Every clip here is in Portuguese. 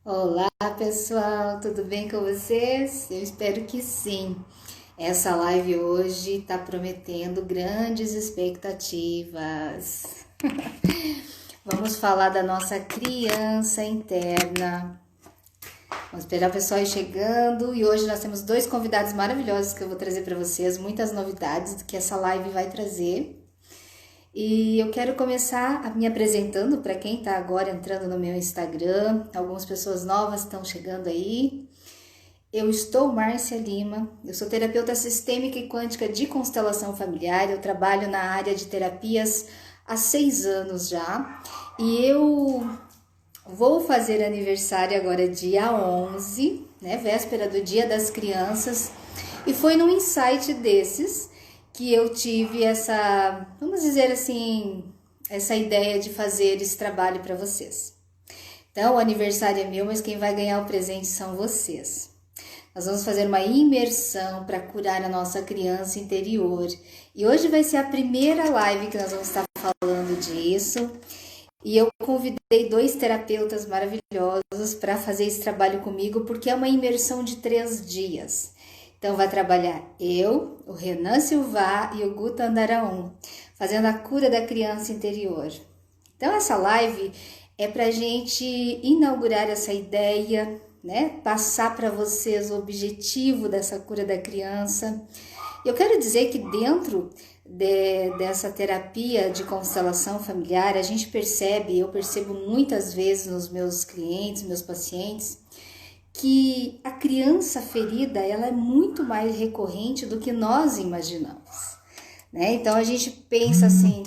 Olá, pessoal, tudo bem com vocês? Eu espero que sim. Essa live hoje está prometendo grandes expectativas. Vamos falar da nossa criança interna. Vamos esperar o pessoal ir chegando e hoje nós temos dois convidados maravilhosos que eu vou trazer para vocês, muitas novidades que essa live vai trazer. E eu quero começar me apresentando para quem está agora entrando no meu Instagram. Algumas pessoas novas estão chegando aí. Eu estou Márcia Lima, eu sou terapeuta sistêmica e quântica de constelação familiar. Eu trabalho na área de terapias há 6 anos já. E eu vou fazer aniversário agora dia 11, né, véspera do Dia das Crianças. E foi num insight desses que eu tive essa, vamos dizer assim, essa ideia de fazer esse trabalho para vocês. Então, o aniversário é meu, mas quem vai ganhar o presente são vocês. Nós vamos fazer uma imersão para curar a nossa criança interior. E hoje vai ser a primeira live que nós vamos estar falando disso. E eu convidei 2 terapeutas maravilhosos para fazer esse trabalho comigo, porque é uma imersão de 3 dias. Então, vai trabalhar eu, o Renan Silva e o Guta Andaraum, fazendo a cura da criança interior. Então, essa live é para a gente inaugurar essa ideia, né? Passar para vocês o objetivo dessa cura da criança. Eu quero dizer que dentro dessa terapia de constelação familiar, a gente percebe, eu percebo muitas vezes nos meus clientes, meus pacientes, que a criança ferida ela é muito mais recorrente do que nós imaginamos, né? Então a gente pensa assim,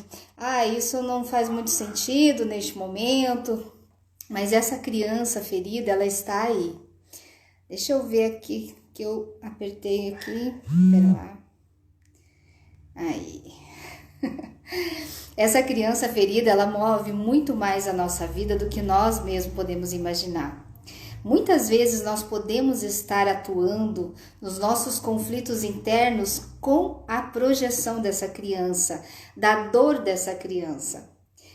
isso não faz muito sentido neste momento, mas essa criança ferida ela está aí. Deixa eu ver aqui que eu apertei aqui, pera lá. Aí. Essa criança ferida ela move muito mais a nossa vida do que nós mesmos podemos imaginar. Muitas vezes nós podemos estar atuando nos nossos conflitos internos com a projeção dessa criança, da dor dessa criança.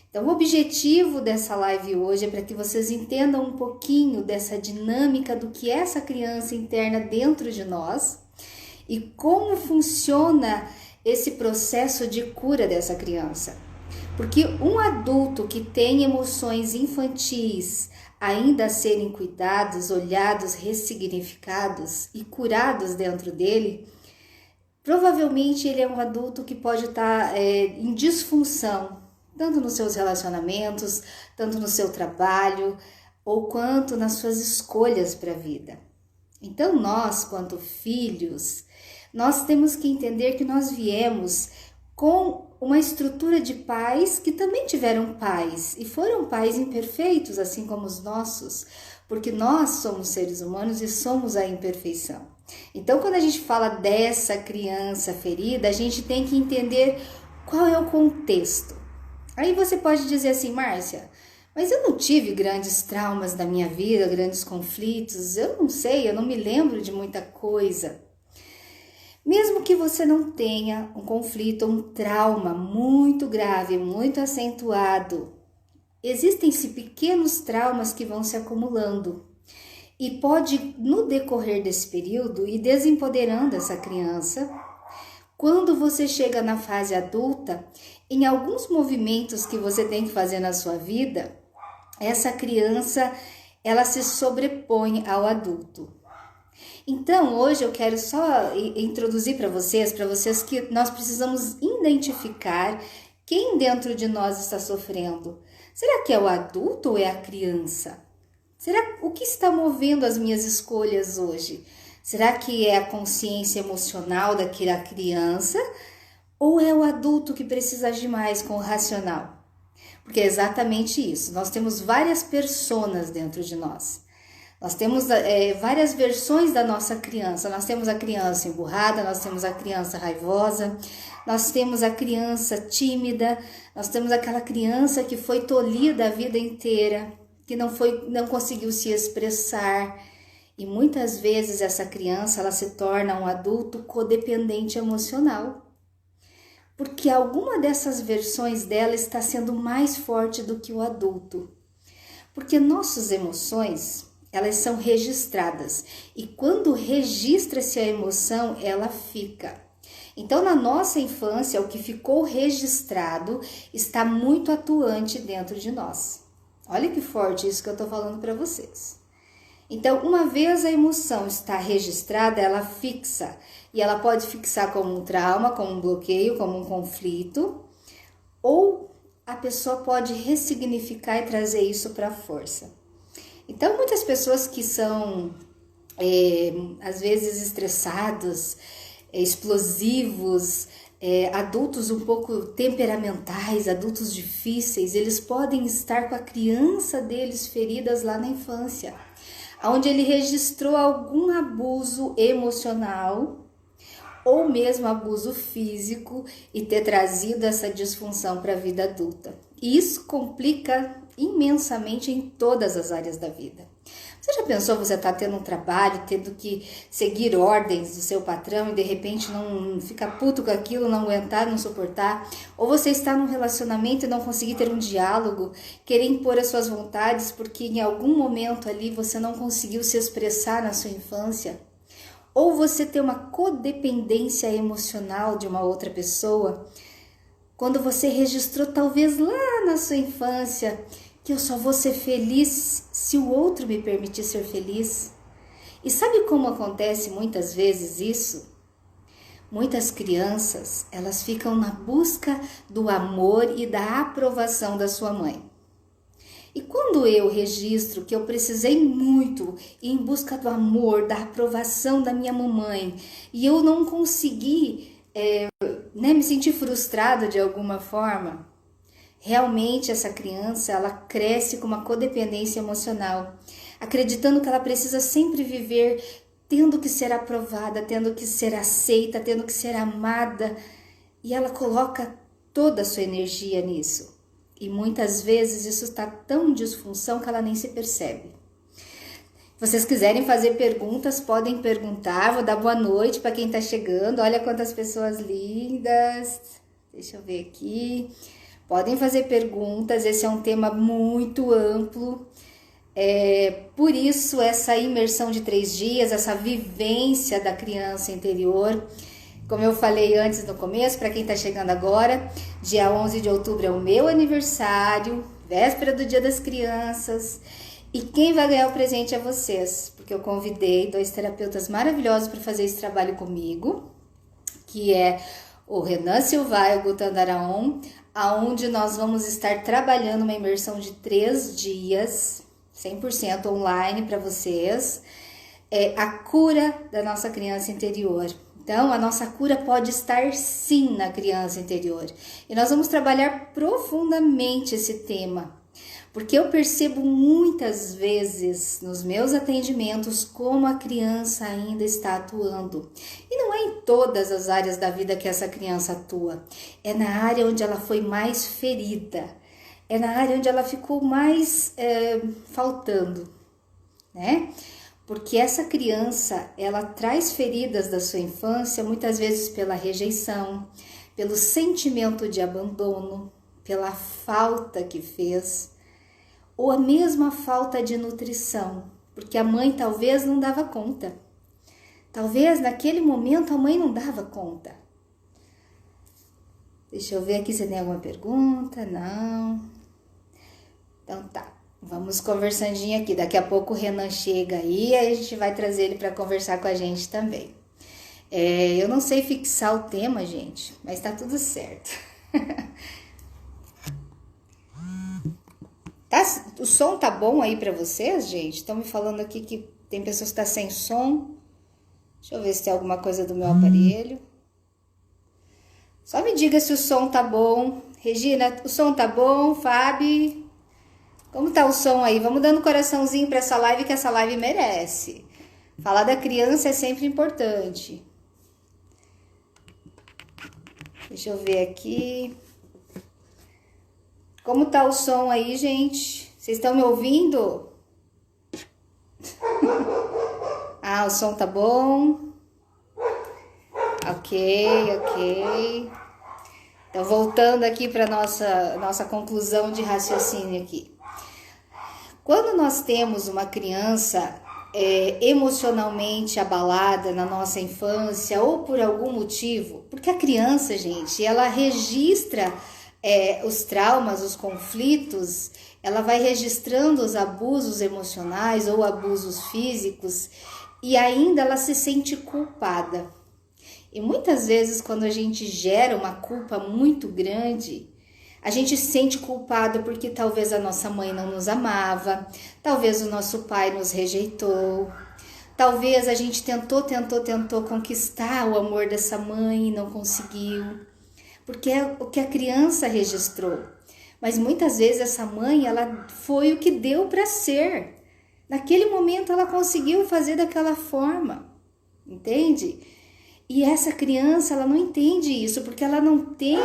Então, o objetivo dessa live hoje é para que vocês entendam um pouquinho dessa dinâmica do que é essa criança interna dentro de nós e como funciona esse processo de cura dessa criança. Porque um adulto que tem emoções infantis ainda a serem cuidados, olhados, ressignificados e curados dentro dele, provavelmente ele é um adulto que pode estar em disfunção, tanto nos seus relacionamentos, tanto no seu trabalho, ou quanto nas suas escolhas para a vida. Então nós, quanto filhos, nós temos que entender que nós viemos com uma estrutura de pais que também tiveram pais e foram pais imperfeitos, assim como os nossos, porque nós somos seres humanos e somos a imperfeição. Então, quando a gente fala dessa criança ferida, a gente tem que entender qual é o contexto. Aí você pode dizer assim, Márcia, mas eu não tive grandes traumas da minha vida, grandes conflitos, eu não sei, eu não me lembro de muita coisa. Mesmo que você não tenha um conflito, um trauma muito grave, muito acentuado, existem-se pequenos traumas que vão se acumulando e pode, no decorrer desse período, ir desempoderando essa criança. Quando você chega na fase adulta, em alguns movimentos que você tem que fazer na sua vida, essa criança, ela se sobrepõe ao adulto. Então, hoje eu quero só introduzir para vocês que nós precisamos identificar quem dentro de nós está sofrendo. Será que é o adulto ou é a criança? Será o que está movendo as minhas escolhas hoje? Será que é a consciência emocional daquela criança ou é o adulto que precisa agir mais com o racional? Porque é exatamente isso. Nós temos várias personas dentro de nós. Nós temos várias versões da nossa criança. Nós temos a criança emburrada, nós temos a criança raivosa, nós temos a criança tímida, nós temos aquela criança que foi tolhida a vida inteira, que não conseguiu se expressar. E muitas vezes essa criança ela se torna um adulto codependente emocional. Porque alguma dessas versões dela está sendo mais forte do que o adulto. Porque nossas emoções, elas são registradas. E quando registra-se a emoção, ela fica. Então, na nossa infância, o que ficou registrado está muito atuante dentro de nós. Olha que forte isso que eu estou falando para vocês. Então, uma vez a emoção está registrada, ela fixa. E ela pode fixar como um trauma, como um bloqueio, como um conflito. Ou a pessoa pode ressignificar e trazer isso para a força. Então, muitas pessoas que são, às vezes, estressados, explosivos, adultos um pouco temperamentais, adultos difíceis, eles podem estar com a criança deles feridas lá na infância, onde ele registrou algum abuso emocional ou mesmo abuso físico e ter trazido essa disfunção para a vida adulta. E isso complica imensamente em todas as áreas da vida. Você já pensou, você está tendo um trabalho, tendo que seguir ordens do seu patrão e de repente não ficar puto com aquilo, não aguentar, não suportar? Ou você está num relacionamento e não conseguir ter um diálogo, querer impor as suas vontades porque em algum momento ali você não conseguiu se expressar na sua infância? Ou você tem uma codependência emocional de uma outra pessoa, quando você registrou talvez lá na sua infância que eu só vou ser feliz se o outro me permitir ser feliz. E sabe como acontece muitas vezes isso? Muitas crianças, elas ficam na busca do amor e da aprovação da sua mãe. E quando eu registro que eu precisei muito ir em busca do amor, da aprovação da minha mamãe, e eu não consegui me sentir frustrado de alguma forma, realmente essa criança, ela cresce com uma codependência emocional, acreditando que ela precisa sempre viver tendo que ser aprovada, tendo que ser aceita, tendo que ser amada, e ela coloca toda a sua energia nisso. E muitas vezes isso está tão em disfunção que ela nem se percebe. Se vocês quiserem fazer perguntas, podem perguntar. Vou dar boa noite para quem está chegando. Olha quantas pessoas lindas. Deixa eu ver aqui. Podem fazer perguntas. Esse é um tema muito amplo. Por isso, essa imersão de 3 dias, essa vivência da criança interior. Como eu falei antes no começo, para quem está chegando agora, dia 11 de outubro é o meu aniversário, véspera do Dia das Crianças. E quem vai ganhar o presente é vocês, porque eu convidei 2 terapeutas maravilhosos para fazer esse trabalho comigo, que é o Renan Silva e o Guto Andaraon, aonde nós vamos estar trabalhando uma imersão de 3 dias, 100% online para vocês, a cura da nossa criança interior. Então, a nossa cura pode estar sim na criança interior. E nós vamos trabalhar profundamente esse tema, porque eu percebo muitas vezes nos meus atendimentos como a criança ainda está atuando. E não é em todas as áreas da vida que essa criança atua. É na área onde ela foi mais ferida. É na área onde ela ficou mais faltando, né? Porque essa criança, ela traz feridas da sua infância, muitas vezes pela rejeição, pelo sentimento de abandono, pela falta que fez, ou a mesma falta de nutrição, porque a mãe talvez não dava conta. Talvez naquele momento a mãe não dava conta. Deixa eu ver aqui se tem alguma pergunta. Não. Então tá. Vamos conversandinho aqui, daqui a pouco o Renan chega aí, a gente vai trazer ele para conversar com a gente também. Eu não sei fixar o tema, gente, mas tá tudo certo. O som tá bom aí para vocês, gente? Estão me falando aqui que tem pessoas que tá sem som. Deixa eu ver se tem alguma coisa do meu aparelho. Só me diga se o som tá bom. Regina, o som tá bom? Fábio? Como tá o som aí? Vamos dando coraçãozinho para essa live, que essa live merece. Falar da criança é sempre importante. Deixa eu ver aqui. Como tá o som aí, gente? Vocês estão me ouvindo? Ah, o som tá bom. Ok. Então, voltando aqui para nossa conclusão de raciocínio aqui. Quando nós temos uma criança emocionalmente abalada na nossa infância ou por algum motivo, porque a criança, gente, ela registra os traumas, os conflitos, ela vai registrando os abusos emocionais ou abusos físicos e ainda ela se sente culpada. E muitas vezes quando a gente gera uma culpa muito grande, a gente se sente culpado porque talvez a nossa mãe não nos amava, talvez o nosso pai nos rejeitou, talvez a gente tentou conquistar o amor dessa mãe e não conseguiu, porque é o que a criança registrou. Mas muitas vezes essa mãe, ela foi o que deu para ser. Naquele momento ela conseguiu fazer daquela forma, entende? E essa criança, ela não entende isso, porque ela não tem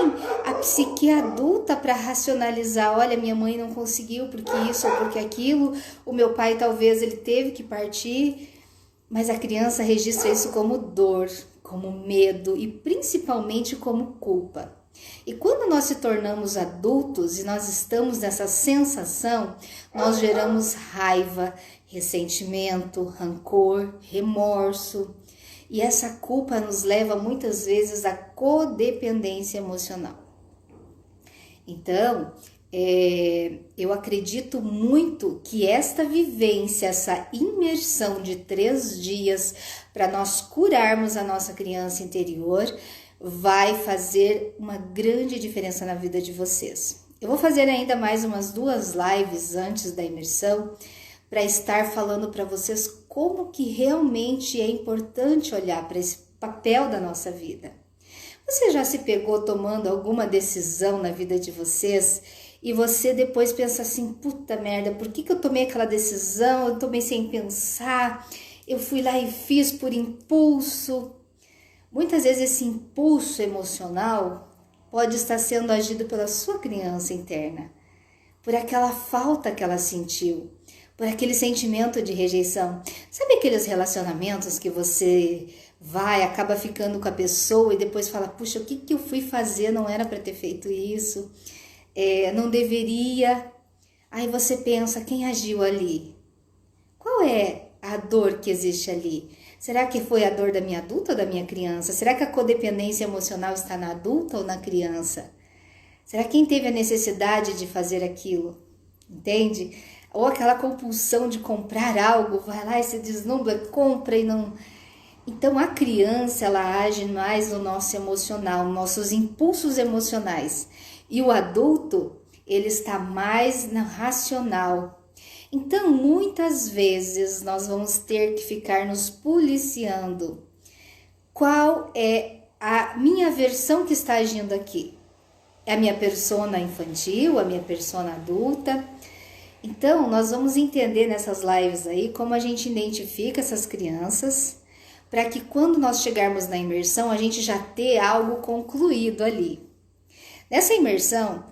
a psique adulta para racionalizar. Olha, minha mãe não conseguiu porque isso ou porque aquilo, o meu pai talvez ele teve que partir, mas a criança registra isso como dor, como medo e principalmente como culpa. E quando nós se tornamos adultos e nós estamos nessa sensação, nós geramos raiva, ressentimento, rancor, remorso. E essa culpa nos leva muitas vezes à codependência emocional. Então, eu acredito muito que esta vivência, essa imersão de 3 dias para nós curarmos a nossa criança interior, vai fazer uma grande diferença na vida de vocês. Eu vou fazer ainda mais umas 2 lives antes da imersão para estar falando para vocês como que realmente é importante olhar para esse papel da nossa vida. Você já se pegou tomando alguma decisão na vida de vocês e você depois pensa assim, puta merda, por que eu tomei aquela decisão? Eu tomei sem pensar, eu fui lá e fiz por impulso. Muitas vezes esse impulso emocional pode estar sendo agido pela sua criança interna, por aquela falta que ela sentiu, por aquele sentimento de rejeição. Sabe aqueles relacionamentos que você acaba ficando com a pessoa e depois fala, puxa, o que eu fui fazer? Não era para ter feito isso, não deveria. Aí você pensa, quem agiu ali? Qual é a dor que existe ali? Será que foi a dor da minha adulta ou da minha criança? Será que a codependência emocional está na adulta ou na criança? Será quem teve a necessidade de fazer aquilo? Entende? Ou aquela compulsão de comprar algo, vai lá e se deslumbra, compra e não... Então a criança, ela age mais no nosso emocional, nossos impulsos emocionais. E o adulto, ele está mais no racional. Então muitas vezes nós vamos ter que ficar nos policiando. Qual é a minha versão que está agindo aqui? É a minha persona infantil, a minha persona adulta? Então, nós vamos entender nessas lives aí como a gente identifica essas crianças, para que quando nós chegarmos na imersão, a gente já ter algo concluído ali. Nessa imersão,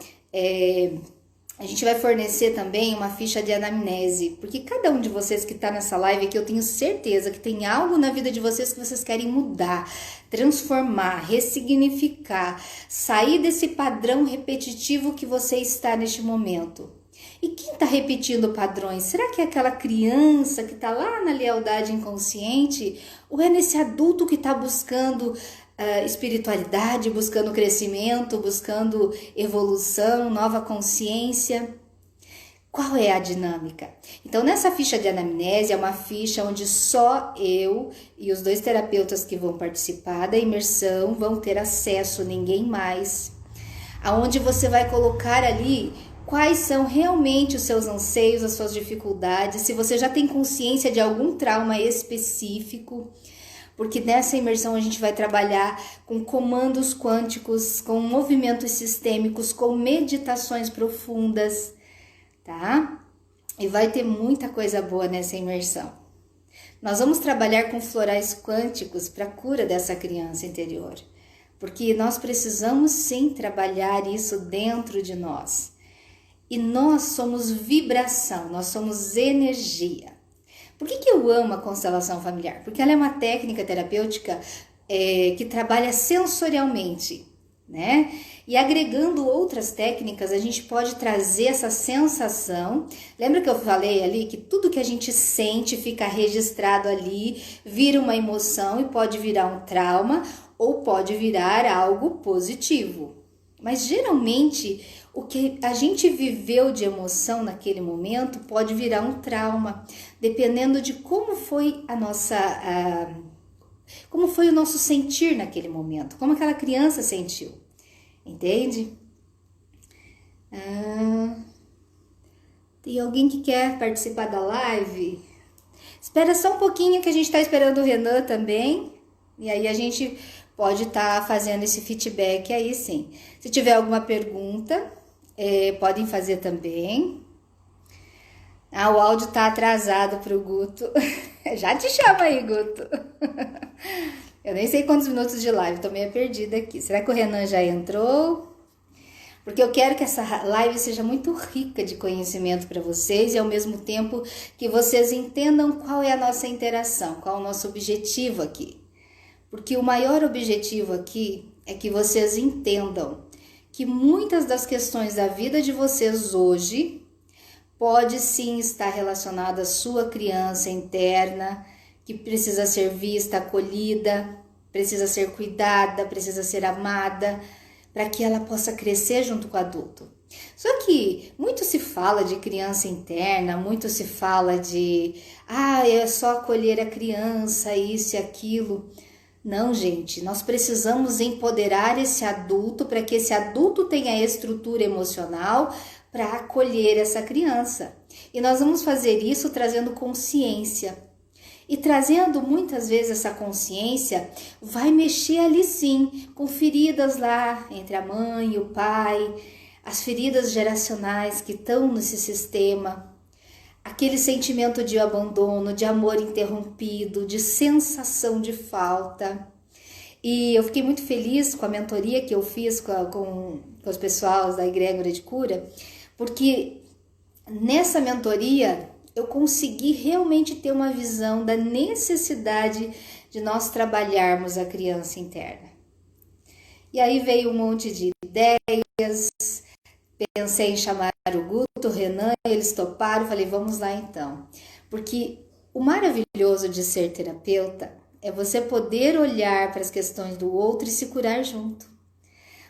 a gente vai fornecer também uma ficha de anamnese, porque cada um de vocês que está nessa live aqui, eu tenho certeza que tem algo na vida de vocês que vocês querem mudar, transformar, ressignificar, sair desse padrão repetitivo que você está neste momento. E quem está repetindo padrões? Será que é aquela criança que está lá na lealdade inconsciente? Ou é nesse adulto que está buscando espiritualidade, buscando crescimento, buscando evolução, nova consciência? Qual é a dinâmica? Então, nessa ficha de anamnese, é uma ficha onde só eu e os 2 terapeutas que vão participar da imersão vão ter acesso, ninguém mais. Aonde você vai colocar ali quais são realmente os seus anseios, as suas dificuldades, se você já tem consciência de algum trauma específico, porque nessa imersão a gente vai trabalhar com comandos quânticos, com movimentos sistêmicos, com meditações profundas, tá? E vai ter muita coisa boa nessa imersão. Nós vamos trabalhar com florais quânticos para a cura dessa criança interior, porque nós precisamos sim trabalhar isso dentro de nós. E nós somos vibração, nós somos energia. Por que eu amo a constelação familiar? Porque ela é uma técnica terapêutica que trabalha sensorialmente, né? E agregando outras técnicas, a gente pode trazer essa sensação. Lembra que eu falei ali que tudo que a gente sente fica registrado ali, vira uma emoção e pode virar um trauma ou pode virar algo positivo. Mas geralmente o que a gente viveu de emoção naquele momento pode virar um trauma, dependendo de como foi como foi o nosso sentir naquele momento, como aquela criança sentiu. Entende? Tem alguém que quer participar da live? Espera só um pouquinho que a gente está esperando o Renan também. E aí a gente pode estar fazendo esse feedback aí sim. Se tiver alguma pergunta, podem fazer também. O áudio tá atrasado pro Guto. Já te chama aí, Guto. Eu nem sei quantos minutos de live, tô meio perdida aqui. Será que o Renan já entrou? Porque eu quero que essa live seja muito rica de conhecimento para vocês e ao mesmo tempo que vocês entendam qual é a nossa interação, qual é o nosso objetivo aqui. Porque o maior objetivo aqui é que vocês entendam que muitas das questões da vida de vocês hoje pode sim estar relacionada à sua criança interna, que precisa ser vista, acolhida, precisa ser cuidada, precisa ser amada, para que ela possa crescer junto com o adulto. Só que muito se fala de criança interna, muito se fala de, é só acolher a criança, isso e aquilo. Não, gente, nós precisamos empoderar esse adulto para que esse adulto tenha a estrutura emocional para acolher essa criança. E nós vamos fazer isso trazendo consciência. E trazendo muitas vezes essa consciência, vai mexer ali sim, com feridas lá entre a mãe e o pai, as feridas geracionais que estão nesse sistema, aquele sentimento de abandono, de amor interrompido, de sensação de falta. E eu fiquei muito feliz com a mentoria que eu fiz com os pessoal da Egrégora de Cura, porque nessa mentoria eu consegui realmente ter uma visão da necessidade de nós trabalharmos a criança interna. E aí veio um monte de ideias, pensei em chamar o Guto, o Renan, eles toparam, falei, vamos lá então. Porque o maravilhoso de ser terapeuta é você poder olhar para as questões do outro e se curar junto.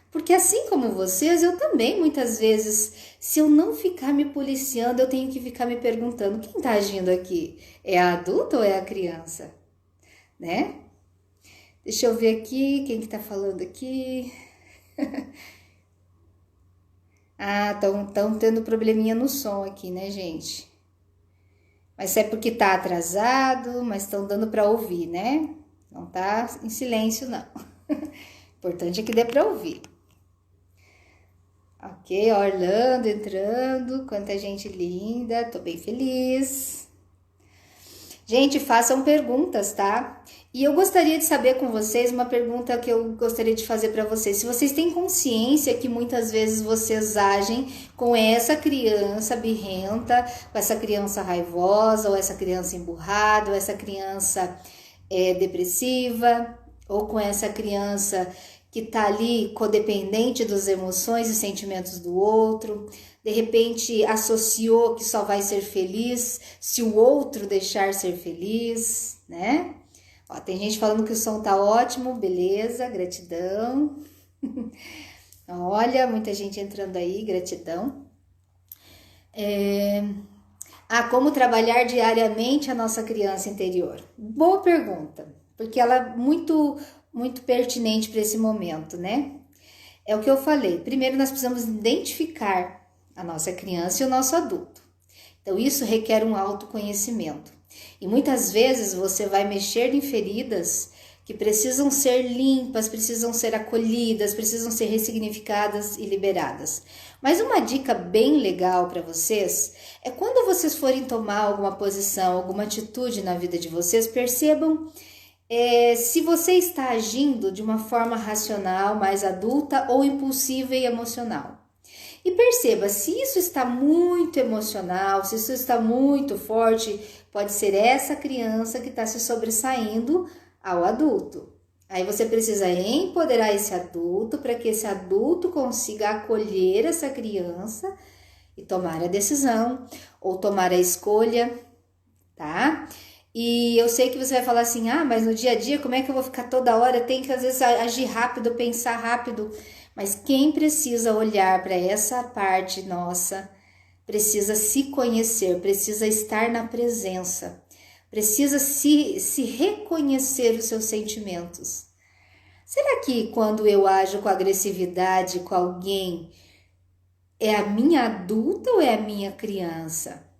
Porque assim como vocês, eu também muitas vezes, se eu não ficar me policiando, eu tenho que ficar me perguntando, quem está agindo aqui? É a adulta ou é a criança? Né? Deixa eu ver aqui, quem que tá falando aqui? Estão tendo probleminha no som aqui, né, gente? Mas é porque tá atrasado, mas estão dando para ouvir, né? Não tá em silêncio, não. Importante é que dê para ouvir. Ok, Orlando entrando, quanta gente linda, tô bem feliz. Gente, façam perguntas, tá? E eu gostaria de saber com vocês uma pergunta que eu gostaria de fazer para vocês. Se vocês têm consciência que muitas vezes vocês agem com essa criança birrenta, com essa criança raivosa, ou essa criança emburrada, ou essa criança depressiva, ou com essa criança que tá ali codependente das emoções e sentimentos do outro, de repente associou que só vai ser feliz se o outro deixar ser feliz, né? Ó, tem gente falando que o som tá ótimo, beleza, gratidão. Olha, muita gente entrando aí, gratidão. Como trabalhar diariamente a nossa criança interior? Boa pergunta, porque ela é muito pertinente para esse momento, né? É o que eu falei. Primeiro, nós precisamos identificar a nossa criança e o nosso adulto. Então, isso requer um autoconhecimento. E muitas vezes você vai mexer em feridas que precisam ser limpas, precisam ser acolhidas, precisam ser ressignificadas e liberadas. Mas uma dica bem legal para vocês é quando vocês forem tomar alguma posição, alguma atitude na vida de vocês, percebam se você está agindo de uma forma racional, mais adulta ou impulsiva e emocional. E perceba, se isso está muito emocional, se isso está muito forte, pode ser essa criança que está se sobressaindo ao adulto. Aí você precisa empoderar esse adulto para que esse adulto consiga acolher essa criança e tomar a decisão ou tomar a escolha, tá? E eu sei que você vai falar assim, mas no dia a dia, como é que eu vou ficar toda hora? Tem que às vezes agir rápido, pensar rápido. Mas quem precisa olhar para essa parte nossa, precisa se conhecer, precisa estar na presença, precisa se reconhecer os seus sentimentos. Será que quando eu ajo com agressividade com alguém, é a minha adulta ou é a minha criança?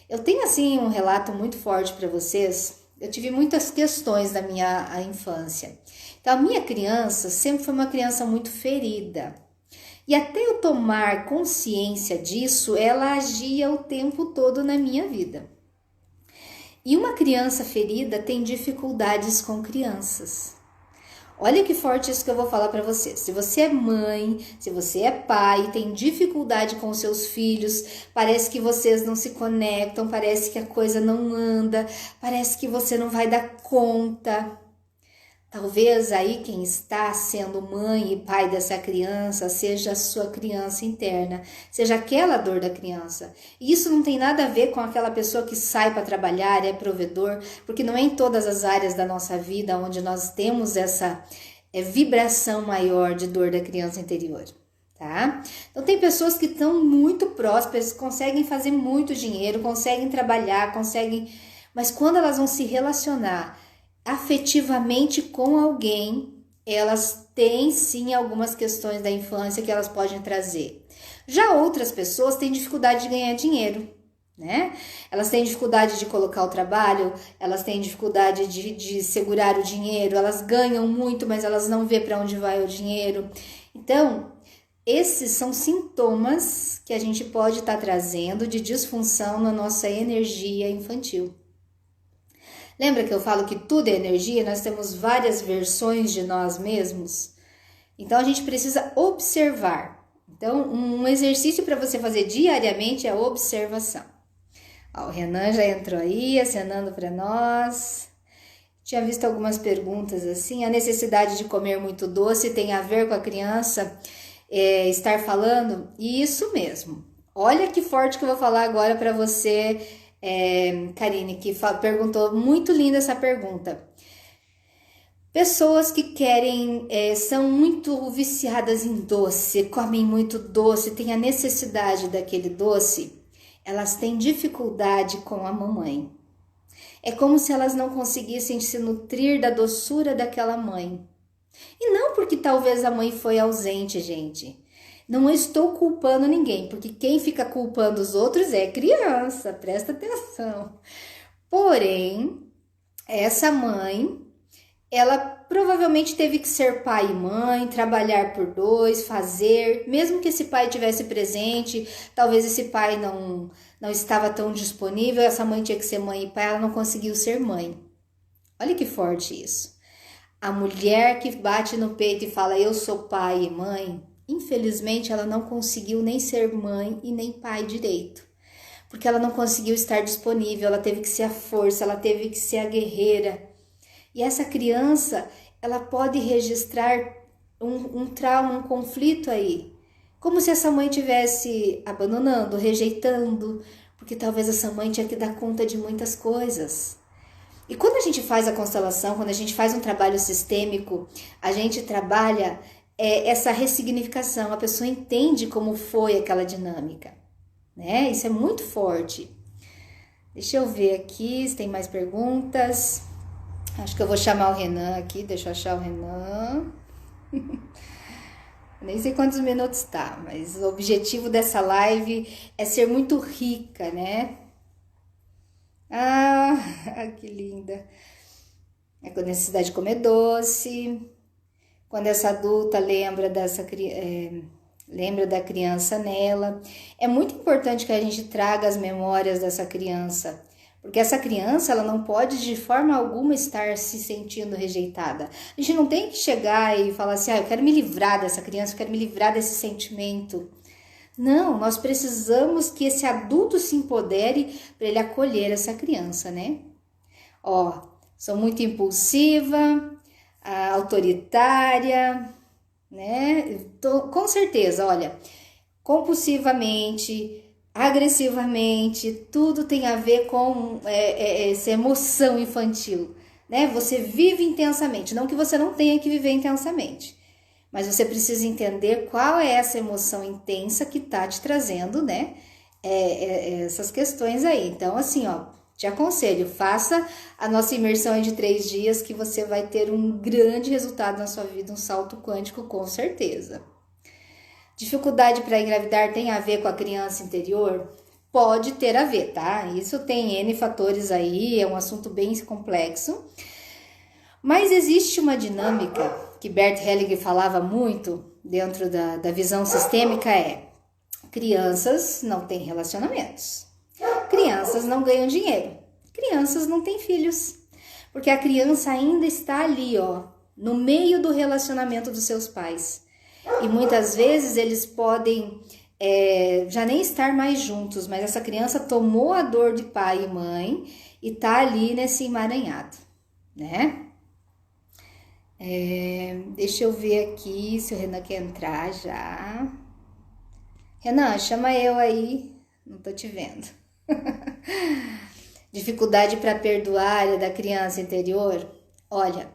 Eu tenho assim um relato muito forte para vocês. Eu tive muitas questões na minha infância. Então a minha criança sempre foi uma criança muito ferida. E até eu tomar consciência disso, ela agia o tempo todo na minha vida. E uma criança ferida tem dificuldades com crianças. Olha que forte isso que eu vou falar para você. Se você é mãe, se você é pai, tem dificuldade com seus filhos, parece que vocês não se conectam, parece que a coisa não anda, parece que você não vai dar conta. Talvez aí quem está sendo mãe e pai dessa criança seja a sua criança interna, seja aquela dor da criança. E isso não tem nada a ver com aquela pessoa que sai para trabalhar, é provedor, porque não é em todas as áreas da nossa vida onde nós temos essa vibração maior de dor da criança interior, tá? Então tem pessoas que estão muito prósperas, conseguem fazer muito dinheiro, conseguem trabalhar, mas quando elas vão se relacionar afetivamente com alguém, elas têm sim algumas questões da infância que elas podem trazer. Já outras pessoas têm dificuldade de ganhar dinheiro, né? Elas têm dificuldade de colocar o trabalho, elas têm dificuldade de segurar o dinheiro, elas ganham muito, mas elas não vê para onde vai o dinheiro. Então, esses são sintomas que a gente pode estar trazendo de disfunção na nossa energia infantil. Lembra que eu falo que tudo é energia? Nós temos várias versões de nós mesmos. Então, a gente precisa observar. Então, um exercício para você fazer diariamente é a observação. Ó, o Renan já entrou aí, acenando para nós. Tinha visto algumas perguntas assim. A necessidade de comer muito doce tem a ver com a criança estar falando? Isso mesmo. Olha que forte que eu vou falar agora para você, Karine, que perguntou, muito linda essa pergunta. Pessoas que são muito viciadas em doce, comem muito doce, têm a necessidade daquele doce, elas têm dificuldade com a mamãe. É como se elas não conseguissem se nutrir da doçura daquela mãe. E não porque talvez a mãe foi ausente, gente. Não estou culpando ninguém, porque quem fica culpando os outros é criança, presta atenção. Porém, essa mãe, ela provavelmente teve que ser pai e mãe, trabalhar por dois, fazer, mesmo que esse pai tivesse presente, talvez esse pai não estava tão disponível, essa mãe tinha que ser mãe e pai, ela não conseguiu ser mãe. Olha que forte isso. A mulher que bate no peito e fala, eu sou pai e mãe, infelizmente ela não conseguiu nem ser mãe e nem pai direito. Porque ela não conseguiu estar disponível, ela teve que ser a força, ela teve que ser a guerreira. E essa criança, ela pode registrar um trauma, um conflito aí. Como se essa mãe estivesse abandonando, rejeitando, porque talvez essa mãe tinha que dar conta de muitas coisas. E quando a gente faz a constelação, quando a gente faz um trabalho sistêmico, a gente trabalha essa ressignificação, a pessoa entende como foi aquela dinâmica, né? Isso é muito forte. Deixa eu ver aqui se tem mais perguntas. Acho que eu vou chamar o Renan aqui, deixa eu achar o Renan. Nem sei quantos minutos tá, mas o objetivo dessa live é ser muito rica, né? Ah, que linda. É com necessidade de comer doce. Quando essa adulta lembra da criança nela. É muito importante que a gente traga as memórias dessa criança. Porque essa criança, ela não pode de forma alguma estar se sentindo rejeitada. A gente não tem que chegar e falar assim, eu quero me livrar dessa criança, eu quero me livrar desse sentimento. Não, nós precisamos que esse adulto se empodere para ele acolher essa criança, né? Ó, sou muito impulsiva, autoritária, né? Com certeza, olha, compulsivamente, agressivamente, tudo tem a ver com essa emoção infantil, né? Você vive intensamente, não que você não tenha que viver intensamente, mas você precisa entender qual é essa emoção intensa que tá te trazendo, né? Essas questões aí. Então, assim, ó, te aconselho, faça a nossa imersão de 3 dias que você vai ter um grande resultado na sua vida, um salto quântico com certeza. Dificuldade para engravidar tem a ver com a criança interior? Pode ter a ver, tá? Isso tem N fatores aí, é um assunto bem complexo. Mas existe uma dinâmica que Bert Hellinger falava muito dentro da visão sistêmica crianças não têm relacionamentos. Crianças não ganham dinheiro. Crianças não têm filhos. Porque a criança ainda está ali, ó, no meio do relacionamento dos seus pais. E muitas vezes eles podem já nem estar mais juntos, mas essa criança tomou a dor de pai e mãe e tá ali nesse emaranhado, né? Deixa eu ver aqui se o Renan quer entrar já. Renan, chama eu aí. Não tô te vendo. Dificuldade para perdoar a área da criança interior? Olha,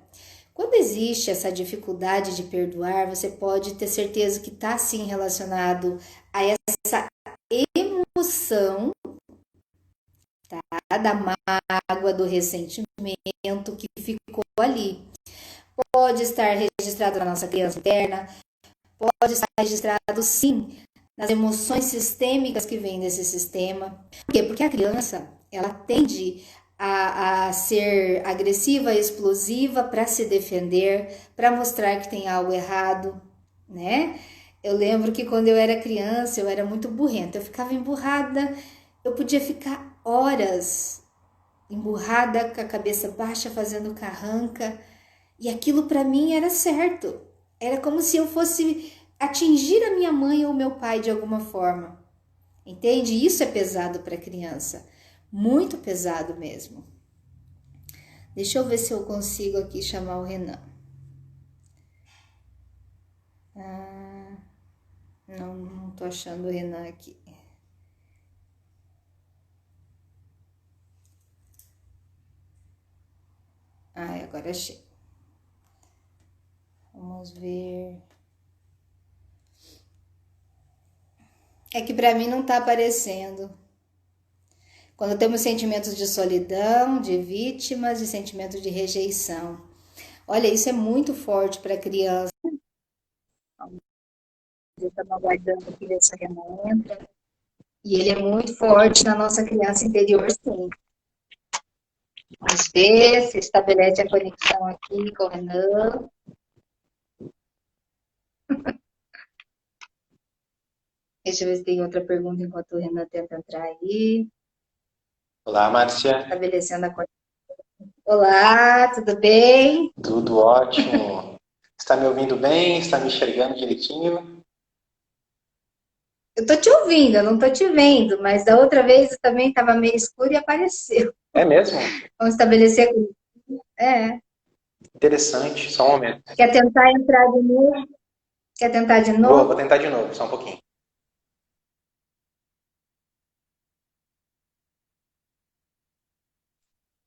quando existe essa dificuldade de perdoar, você pode ter certeza que está sim relacionado a essa emoção, tá? Da mágoa, do ressentimento que ficou ali. Pode estar registrado na nossa criança interna, pode estar registrado sim nas emoções sistêmicas que vêm desse sistema. Por quê? Porque a criança, ela tende a ser agressiva, explosiva para se defender, para mostrar que tem algo errado, né? Eu lembro que quando eu era criança, eu era muito burrenta. Eu ficava emburrada, eu podia ficar horas emburrada, com a cabeça baixa, fazendo carranca. E aquilo para mim era certo. Era como se eu fosse atingir a minha mãe ou meu pai de alguma forma. Entende? Isso é pesado para criança. Muito pesado mesmo. Deixa eu ver se eu consigo aqui chamar o Renan. Não tô achando o Renan aqui. Agora achei. Vamos ver. É que para mim não tá aparecendo. Quando temos sentimentos de solidão, de vítimas, de sentimentos de rejeição. Olha, isso é muito forte para criança. Estamos aguardando que essa Renan entra. E ele é muito forte na nossa criança interior, sim. Vamos ver se estabelece a conexão aqui com o Renan. Deixa eu ver se tem outra pergunta enquanto o Renan tenta entrar aí. Olá, Márcia. Estabelecendo a conexão. Olá, tudo bem? Tudo ótimo. Está me ouvindo bem? Está me enxergando direitinho? Eu tô te ouvindo, eu não tô te vendo, mas da outra vez também estava meio escuro e apareceu. É mesmo? Vamos estabelecer a conexão. É. Interessante. Só um momento. Quer tentar entrar de novo? Quer tentar de Vou novo? tentar de novo, só um pouquinho.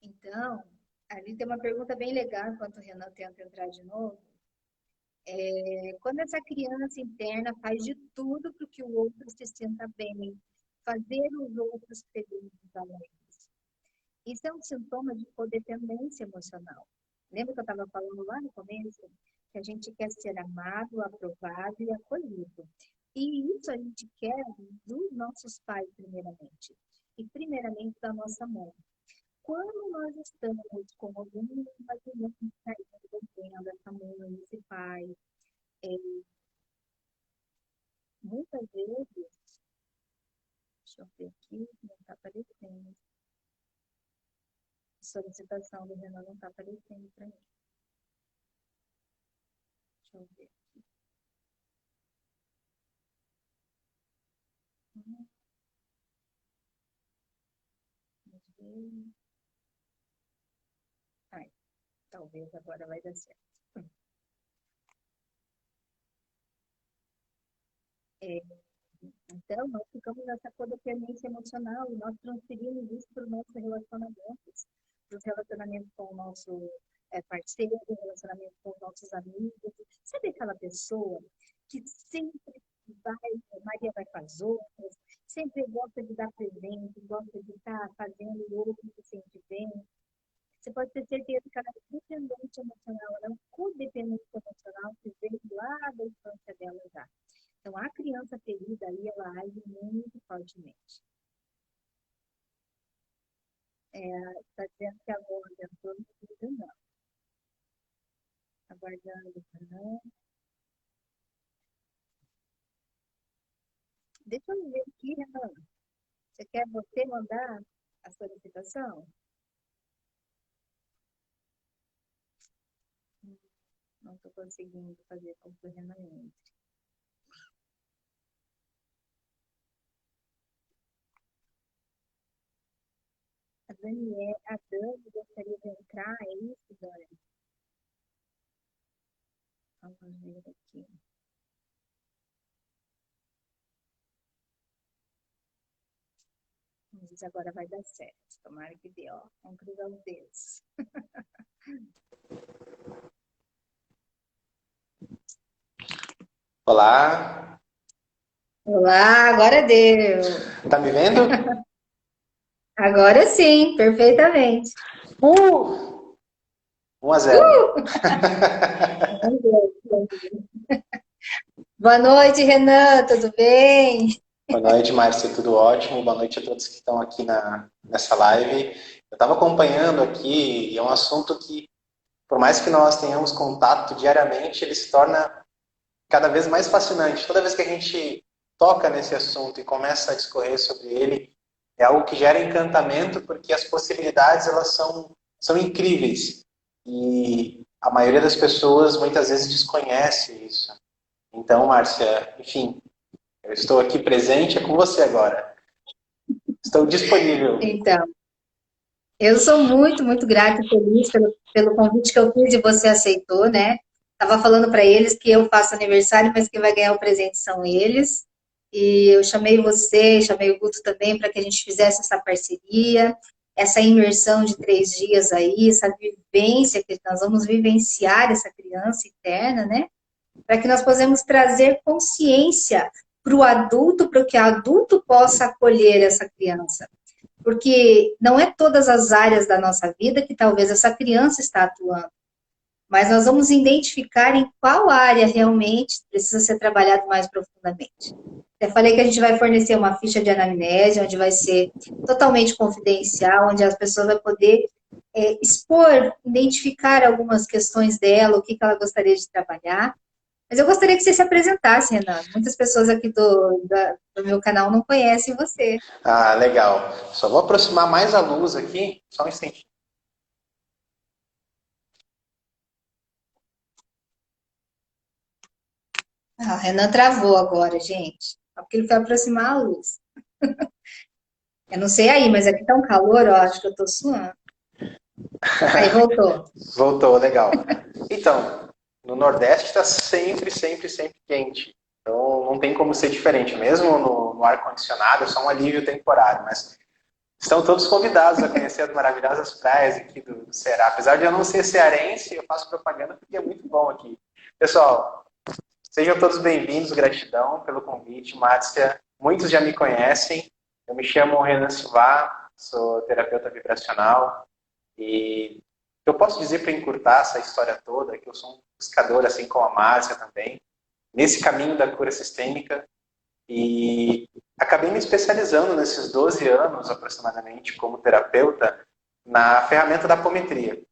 Então, ali tem uma pergunta bem legal enquanto o Renan tenta entrar de novo. Quando essa criança interna faz de tudo para que o outro se sinta bem, fazer os outros felizes, alegres. Isso é um sintoma de codependência emocional. Lembra que eu estava falando lá no começo? Que a gente quer ser amado, aprovado e acolhido. E isso a gente quer dos nossos pais, primeiramente. E primeiramente da nossa mãe. Quando nós estamos com alguma imaginando vendo essa mãe, esse pai, muitas vezes, deixa eu ver aqui, não está aparecendo. A solicitação do Renan não está aparecendo para mim. Deixa eu ver. Vamos ver. Ai, talvez agora vai dar certo. Então, nós ficamos nessa codependência emocional e nós transferimos isso para os nossos relacionamentos, para os relacionamentos com o nosso parceiro, relacionamento com os nossos amigos. Sabe aquela pessoa que sempre vai, Maria vai com as outras, sempre gosta de dar presente, gosta de estar fazendo o outro se sentir bem? Você pode ter certeza que ela é dependente emocional, ela é um codependente emocional que veio lá da infância dela já. Então, a criança ferida aí, ela age muito fortemente. Está dizendo que agora entrou no vídeo, não. Aguardando, não. Deixa eu ver aqui, Renan. Você quer você mandar a solicitação? Não estou conseguindo fazer com que o Renan entre. A Dani gostaria de entrar, é isso, Dani? Vamos ver aqui. Vamos ver se agora vai dar certo. Tomara que dê, ó. Vamos cruzar os dedos. Olá, Olá, agora deu. tá me vendo? Agora sim, perfeitamente. 1-0. Boa noite, Renan, tudo bem? Boa noite, Márcia, tudo ótimo? Boa noite a todos que estão aqui nessa live. Eu estava acompanhando aqui e é um assunto que, por mais que nós tenhamos contato diariamente, ele se torna cada vez mais fascinante. Toda vez que a gente toca nesse assunto e começa a discorrer sobre ele, é algo que gera encantamento, porque as possibilidades elas são incríveis. E a maioria das pessoas muitas vezes desconhece isso. Então, Márcia, enfim, eu estou aqui presente, é com você agora. Estou disponível. Então, eu sou muito, muito grata e feliz pelo convite que eu fiz e você aceitou, né? Tava falando para eles que eu faço aniversário, mas quem vai ganhar o presente são eles. E eu chamei você, chamei o Guto também para que a gente fizesse essa parceria, essa imersão de 3 dias aí, essa vivência que nós vamos vivenciar essa criança interna, né? Para que nós possamos trazer consciência para o adulto, para que o adulto possa acolher essa criança. Porque não é todas as áreas da nossa vida que talvez essa criança está atuando, mas nós vamos identificar em qual área realmente precisa ser trabalhado mais profundamente. Eu falei que a gente vai fornecer uma ficha de anamnese, onde vai ser totalmente confidencial, onde as pessoas vão poder expor, identificar algumas questões dela, o que ela gostaria de trabalhar. Mas eu gostaria que você se apresentasse, Renan. Muitas pessoas aqui do meu canal não conhecem você. Ah, legal. Só vou aproximar mais a luz aqui, só um instantinho. Ah, o Renan travou agora, gente. Só porque ele foi aproximar a luz. Eu não sei aí, mas aqui tá um calor, ó, acho que eu tô suando. Aí, voltou. Voltou, legal. Então, no Nordeste está sempre, sempre, sempre quente. Então não tem como ser diferente. Mesmo no ar-condicionado, é só um alívio temporário. Mas estão todos convidados a conhecer as maravilhosas praias aqui do Ceará. Apesar de eu não ser cearense, eu faço propaganda porque é muito bom aqui. Pessoal, sejam todos bem-vindos. Gratidão pelo convite. Márcia, muitos já me conhecem. Eu me chamo Renan Silva, sou terapeuta vibracional. E eu posso dizer, para encurtar essa história toda, que eu sou um buscador, assim como a Márcia também, nesse caminho da cura sistêmica, e acabei me especializando nesses 12 anos, aproximadamente, como terapeuta, na ferramenta da apometria.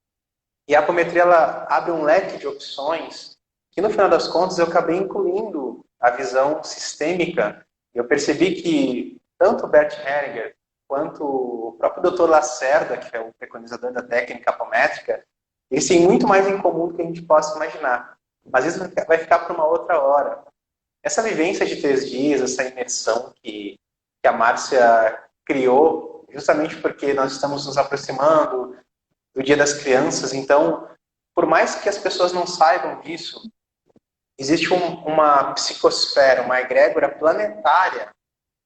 E a apometria, ela abre um leque de opções que, no final das contas, eu acabei incluindo a visão sistêmica. Eu percebi que tanto Bert Hellinger quanto o próprio Dr. Lacerda, que é o preconizador da técnica apométrica, eles têm muito mais em comum do que a gente possa imaginar. Mas isso vai ficar para uma outra hora. Essa vivência de 3 dias, essa imersão que a Márcia criou, justamente porque nós estamos nos aproximando do Dia das Crianças, então, por mais que as pessoas não saibam disso, existe uma psicosfera, uma egrégora planetária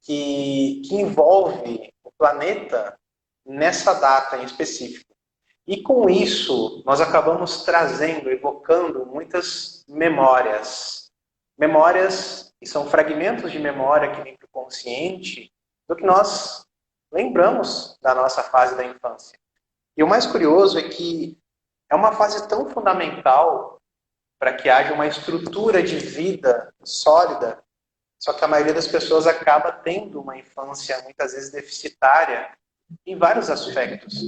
que envolve o planeta nessa data em específico. E com isso, nós acabamos trazendo, evocando muitas memórias. Memórias que são fragmentos de memória que vêm para o consciente do que nós lembramos da nossa fase da infância. E o mais curioso é que é uma fase tão fundamental para que haja uma estrutura de vida sólida, só que a maioria das pessoas acaba tendo uma infância muitas vezes deficitária em vários aspectos.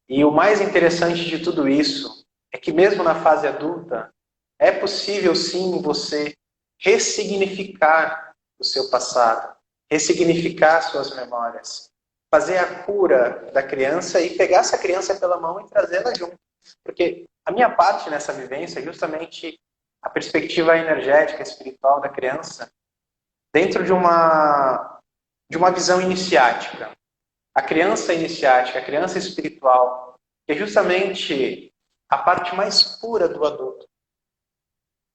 E o mais interessante de tudo isso é que mesmo na fase adulta, é possível sim você ressignificar o seu passado, ressignificar suas memórias, fazer a cura da criança e pegar essa criança pela mão e trazê-la junto. Porque a minha parte nessa vivência é justamente a perspectiva energética, espiritual da criança dentro de uma visão iniciática. A criança iniciática, a criança espiritual, que é justamente a parte mais pura do adulto.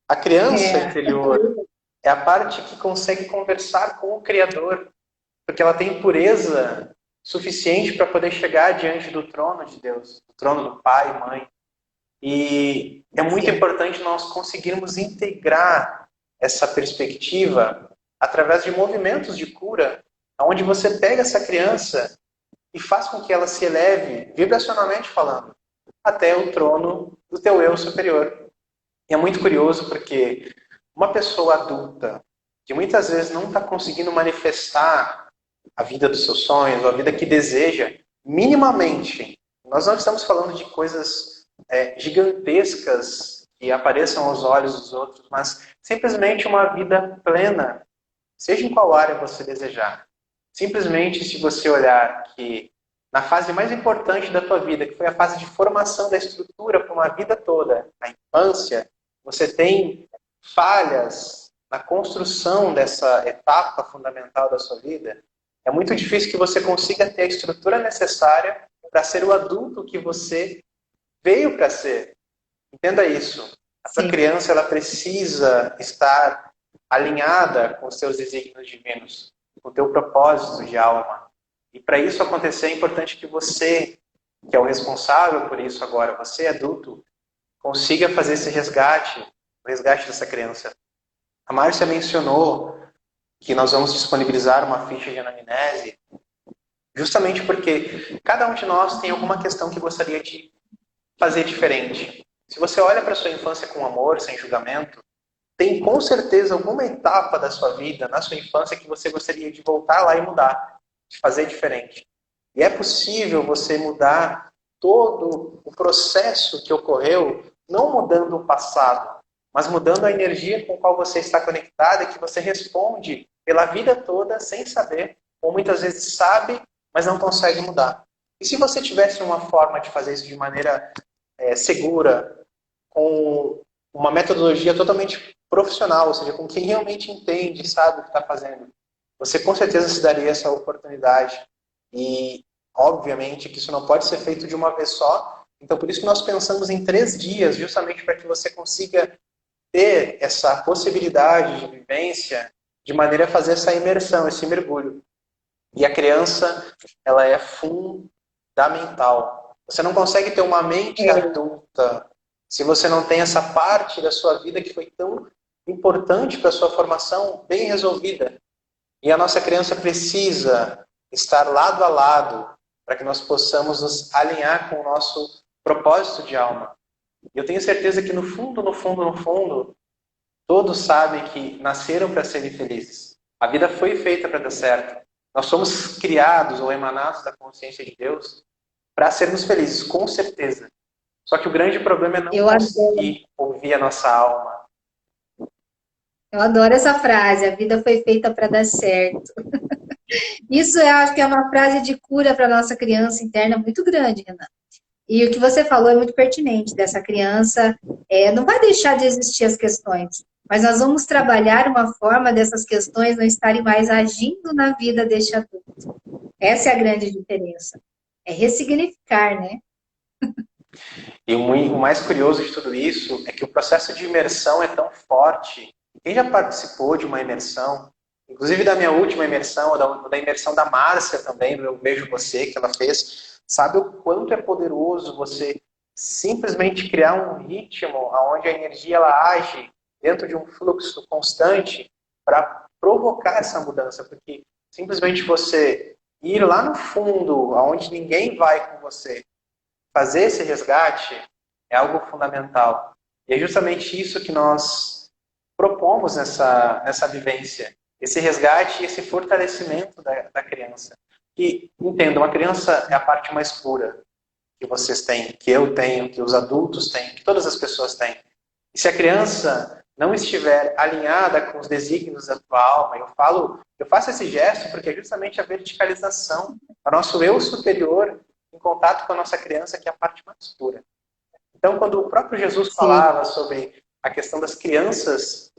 A criança interior é a parte que consegue conversar com o Criador, porque ela tem pureza suficiente para poder chegar diante do trono de Deus, do trono do Pai e Mãe. E é muito importante nós conseguirmos integrar essa perspectiva através de movimentos de cura, onde você pega essa criança e faz com que ela se eleve, vibracionalmente falando, até o trono do teu eu superior. E é muito curioso porque uma pessoa adulta, que muitas vezes não está conseguindo manifestar a vida dos seus sonhos, ou a vida que deseja, minimamente, nós não estamos falando de coisas gigantescas que apareçam aos olhos dos outros, mas simplesmente uma vida plena, seja em qual área você desejar. Simplesmente se você olhar que na fase mais importante da tua vida, que foi a fase de formação da estrutura para uma vida toda, a infância, você tem falhas na construção dessa etapa fundamental da sua vida, é muito difícil que você consiga ter a estrutura necessária para ser o adulto que você veio para ser. Entenda isso. A sua criança ela precisa estar alinhada com os seus desígnios divinos, com o teu propósito de alma. E para isso acontecer, é importante que você, que é o responsável por isso agora, você adulto, consiga fazer esse resgate, o resgate dessa criança. A Márcia mencionou que nós vamos disponibilizar uma ficha de anamnese, justamente porque cada um de nós tem alguma questão que gostaria de fazer diferente. Se você olha para a sua infância com amor, sem julgamento, tem com certeza alguma etapa da sua vida, na sua infância, que você gostaria de voltar lá e mudar, de fazer diferente. E é possível você mudar todo o processo que ocorreu, não mudando o passado, mas mudando a energia com a qual você está conectado e que você responde pela vida toda sem saber, ou muitas vezes sabe, mas não consegue mudar. E se você tivesse uma forma de fazer isso de maneira segura, com uma metodologia totalmente profissional, ou seja, com quem realmente entende e sabe o que está fazendo, você com certeza se daria essa oportunidade. E, obviamente, que isso não pode ser feito de uma vez só. Então, por isso que nós pensamos em 3 dias, justamente para que você consiga ter essa possibilidade de vivência, de maneira a fazer essa imersão, esse mergulho. E a criança, ela é fundamental. Você não consegue ter uma mente adulta se você não tem essa parte da sua vida que foi tão importante para a sua formação bem resolvida. E a nossa criança precisa estar lado a lado para que nós possamos nos alinhar com o nosso propósito de alma. E eu tenho certeza que no fundo, todos sabem que nasceram para serem felizes. A vida foi feita para dar certo. Nós somos criados ou emanados da consciência de Deus para sermos felizes, com certeza. Só que o grande problema é não conseguir ouvir a nossa alma. Eu adoro essa frase, a vida foi feita para dar certo. Isso eu acho que é uma frase de cura para a nossa criança interna muito grande, Renan. E o que você falou é muito pertinente dessa criança. Não vai deixar de existir as questões, mas nós vamos trabalhar uma forma dessas questões não estarem mais agindo na vida deste adulto. Essa é a grande diferença. É ressignificar, né? E o mais curioso de tudo isso é que o processo de imersão é tão forte. Quem já participou de uma imersão, inclusive da minha última imersão, ou da imersão da Márcia também, do Eu Vejo Você, que ela fez, sabe o quanto é poderoso você simplesmente criar um ritmo onde a energia ela age dentro de um fluxo constante para provocar essa mudança, porque simplesmente você ir lá no fundo, aonde ninguém vai com você, fazer esse resgate é algo fundamental. E é justamente isso que nós propomos nessa vivência. Esse resgate e esse fortalecimento da criança. E, entendam, a criança é a parte mais pura que vocês têm, que eu tenho, que os adultos têm, que todas as pessoas têm. E se a criança não estiver alinhada com os desígnios da tua alma, eu faço esse gesto porque é justamente a verticalização, o nosso eu superior em contato com a nossa criança, que é a parte mais pura. Então, quando o próprio Jesus falava sobre a questão das crianças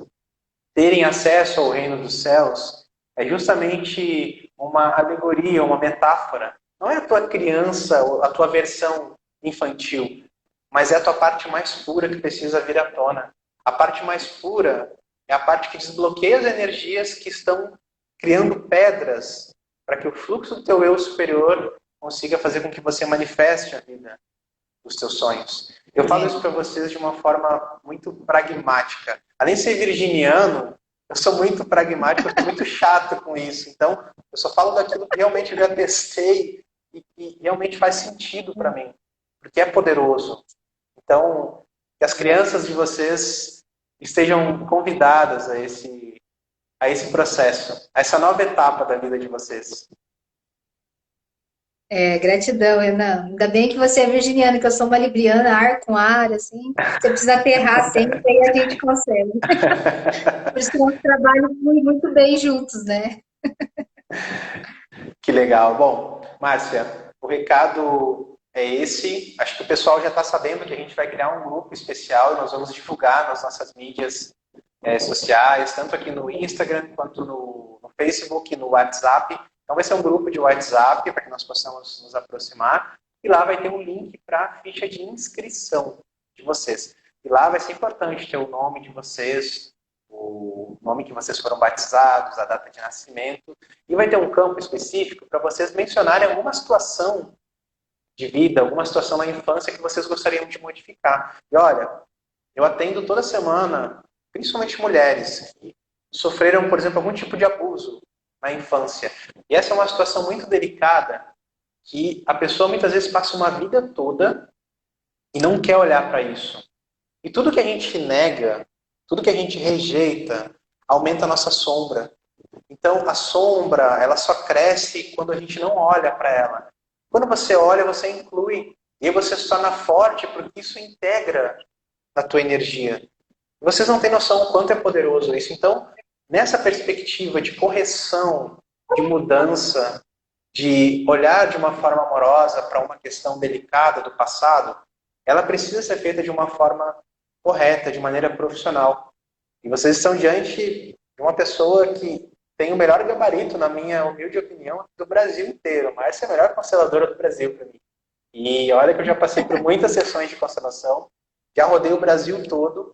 terem acesso ao reino dos céus, é justamente uma alegoria, uma metáfora. Não é a tua criança, a tua versão infantil, mas é a tua parte mais pura que precisa vir à tona. A parte mais pura é a parte que desbloqueia as energias que estão criando pedras para que o fluxo do teu eu superior consiga fazer com que você manifeste a vida dos teus sonhos. Eu falo isso para vocês de uma forma muito pragmática. Além de ser virginiano, eu sou muito pragmático, eu sou muito chato com isso. Então, eu só falo daquilo que realmente eu já testei e realmente faz sentido para mim, porque é poderoso. Então, que as crianças de vocês estejam convidadas a esse processo, a essa nova etapa da vida de vocês. Gratidão, Renan. Ainda bem que você é virginiana, que eu sou uma libriana, ar com ar, assim. Você precisa aterrar sempre, aí a gente consegue. Por isso que o nosso trabalho flui muito bem juntos, né? Que legal. Bom, Márcia, o recado é esse. Acho que o pessoal já está sabendo que a gente vai criar um grupo especial e nós vamos divulgar nas nossas mídias sociais, tanto aqui no Instagram, quanto no Facebook, no WhatsApp. Então vai ser um grupo de WhatsApp para que nós possamos nos aproximar. E lá vai ter um link para a ficha de inscrição de vocês. E lá vai ser importante ter o nome de vocês, o nome que vocês foram batizados, a data de nascimento. E vai ter um campo específico para vocês mencionarem alguma situação de vida, alguma situação na infância que vocês gostariam de modificar. E olha, eu atendo toda semana, principalmente mulheres que sofreram, por exemplo, algum tipo de abuso na infância. E essa é uma situação muito delicada que a pessoa muitas vezes passa uma vida toda e não quer olhar para isso. E tudo que a gente nega, tudo que a gente rejeita, aumenta a nossa sombra. Então, a sombra, ela só cresce quando a gente não olha para ela. Quando você olha, você inclui. E aí você se torna forte, porque isso integra na tua energia. Vocês não têm noção o quanto é poderoso isso. Então, nessa perspectiva de correção, de mudança, de olhar de uma forma amorosa para uma questão delicada do passado, ela precisa ser feita de uma forma correta, de maneira profissional. E vocês estão diante de uma pessoa que tem o melhor gabarito, na minha humilde opinião, do Brasil inteiro. Márcia é a melhor consteladora do Brasil para mim. E olha que eu já passei por muitas sessões de constelação, já rodei o Brasil todo,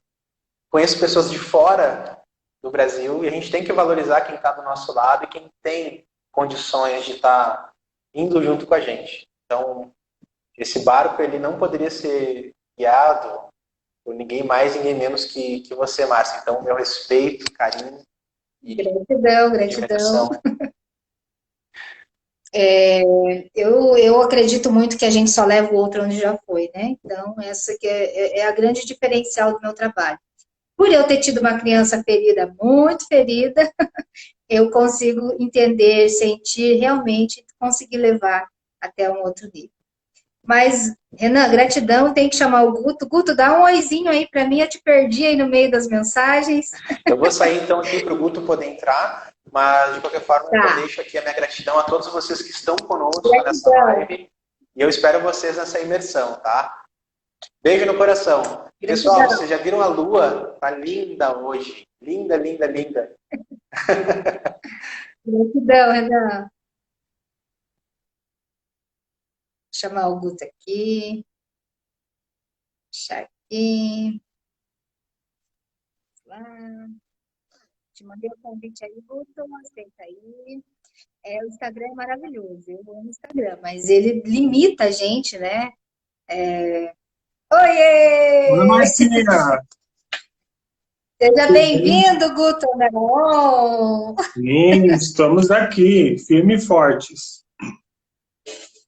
conheço pessoas de fora do Brasil, e a gente tem que valorizar quem está do nosso lado e quem tem condições de estar indo junto com a gente. Então, esse barco ele não poderia ser guiado por ninguém mais, ninguém menos que você, Márcia. Então, meu respeito, carinho e Gratidão. Eu acredito muito que a gente só leva o outro onde já foi, né? Então, essa que é a grande diferencial do meu trabalho. Por eu ter tido uma criança ferida, muito ferida, eu consigo entender, sentir, realmente conseguir levar até um outro nível. Mas, Renan, gratidão, tem que chamar o Guto. Guto, dá um oizinho aí para mim, eu te perdi aí no meio das mensagens. Eu vou sair então aqui para o Guto poder entrar, mas de qualquer forma eu deixo aqui a minha gratidão a todos vocês que estão conosco nessa live e eu espero vocês nessa imersão, tá? Beijo no coração. Pessoal, vocês já viram a lua? Tá linda hoje. Linda, linda, linda. Gratidão, Renan. Vou chamar o Guto aqui. Deixa aqui. Lá. Te mandei o convite aí, Guto, aceita aí. O Instagram é maravilhoso, eu amo o Instagram, mas ele limita a gente, né? Oi, Oiê! Marcinha! Seja Tudo bem? bem-vindo, Guto Neon! Sim, estamos aqui, firmes e fortes.